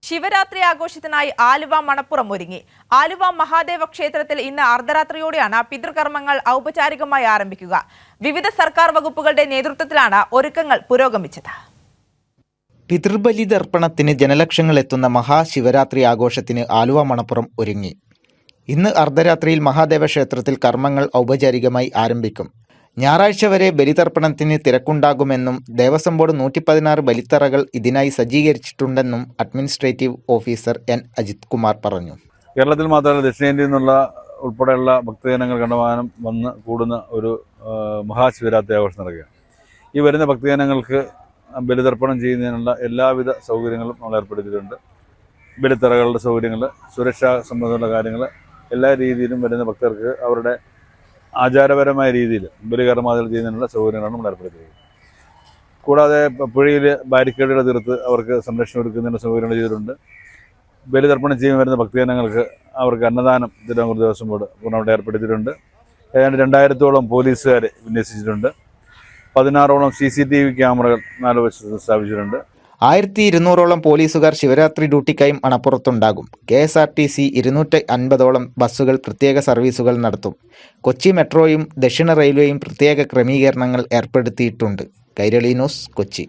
ശിവരാത്രി ആഘോഷത്തിനായി ആലുവ മണപ്പുറം ഒരുങ്ങി. ആലുവ മഹാദേവ ക്ഷേത്രത്തിൽ ഇന്ന് അർദ്ധരാത്രിയോടെയാണ് പിതൃകർമ്മങ്ങൾ ഔപചാരികമായി ആരംഭിക്കുക. വിവിധ സർക്കാർ വകുപ്പുകളുടെ നേതൃത്വത്തിലാണ് ഒരുക്കങ്ങൾ പുരോഗമിച്ചത്. പിതൃബലി തർപ്പണത്തിന് ജനലക്ഷങ്ങൾ എത്തുന്ന മഹാശിവരാത്രി ആഘോഷത്തിന് ആലുവ മണപ്പുറം ഒരുങ്ങി. ഇന്ന് അർദ്ധരാത്രിയിൽ മഹാദേവ ക്ഷേത്രത്തിൽ കർമ്മങ്ങൾ ഔപചാരികമായി ആരംഭിക്കും. ഞായറാഴ്ച വരെ ബലിതർപ്പണത്തിന് തിരക്കുണ്ടാകുമെന്നും ദേവസ്വം ബോർഡ് 116 ബലിത്തറകൾ ഇതിനായി സജ്ജീകരിച്ചിട്ടുണ്ടെന്നും administrative officer N Ajith Kumar പറഞ്ഞു. കേരളത്തിൽ മാത്രമല്ല ദക്ഷിണേന്ത്യയിൽ നിന്നുള്ള ഉൾപ്പെടെയുള്ള ഭക്തജനങ്ങൾ കണ്ടമാനം വന്ന് കൂടുന്ന ഒരു മഹാശിവരാത്രി ആഘോഷം നടക്കുകയാണ്. ഈ വരുന്ന ഭക്തജനങ്ങൾക്ക് ബലിതർപ്പണം ചെയ്യുന്നതിനുള്ള എല്ലാവിധ സൗകര്യങ്ങളും നമ്മൾ ഏർപ്പെടുത്തിയിട്ടുണ്ട്. ബലിത്തറകളുടെ സൗകര്യങ്ങൾ, സുരക്ഷാ സംബന്ധമുള്ള കാര്യങ്ങൾ, എല്ലാ രീതിയിലും വരുന്ന ഭക്തർക്ക് അവരുടെ ആചാരപരമായ രീതിയിൽ ബലികർമാദികൾ ചെയ്യുന്നതിനുള്ള സൗകര്യങ്ങളാണ് നമ്മൾ ഏർപ്പെടുത്തിയത്. കൂടാതെ പുഴയിൽ ബാരിക്കേഡുകൾ തീർത്ത് അവർക്ക് സംരക്ഷണം ഒരുക്കുന്നതിനുള്ള സൗകര്യങ്ങൾ ചെയ്തിട്ടുണ്ട്. ബലിതർപ്പണം ചെയ്യാൻ വരുന്ന ഭക്തജനങ്ങൾക്ക് അവർക്ക് അന്നദാനം തിരുവിതാംകൂർ ദേവസ്വം ബോർഡ് പൂർണ്ണമായിട്ട് ഏർപ്പെടുത്തിയിട്ടുണ്ട്. ഏതാണ്ട് 2000-ഓളം പോലീസുകാരെ വിന്യസിച്ചിട്ടുണ്ട്. 16ഓളം CCTV ക്യാമറകൾ 4 വശത്ത് സ്ഥാപിച്ചിട്ടുണ്ട്. 1200ഓളം പോലീസുകാർ ശിവരാത്രി ഡ്യൂട്ടിക്കായി മണപ്പുറത്തുണ്ടാകും. KSRTC 250ഓളം ബസ്സുകൾ പ്രത്യേക സർവീസുകൾ നടത്തും. കൊച്ചി മെട്രോയും ദക്ഷിണ റെയിൽവേയും പ്രത്യേക ക്രമീകരണങ്ങൾ ഏർപ്പെടുത്തിയിട്ടുണ്ട്. കൈരളി ന്യൂസ്, കൊച്ചി.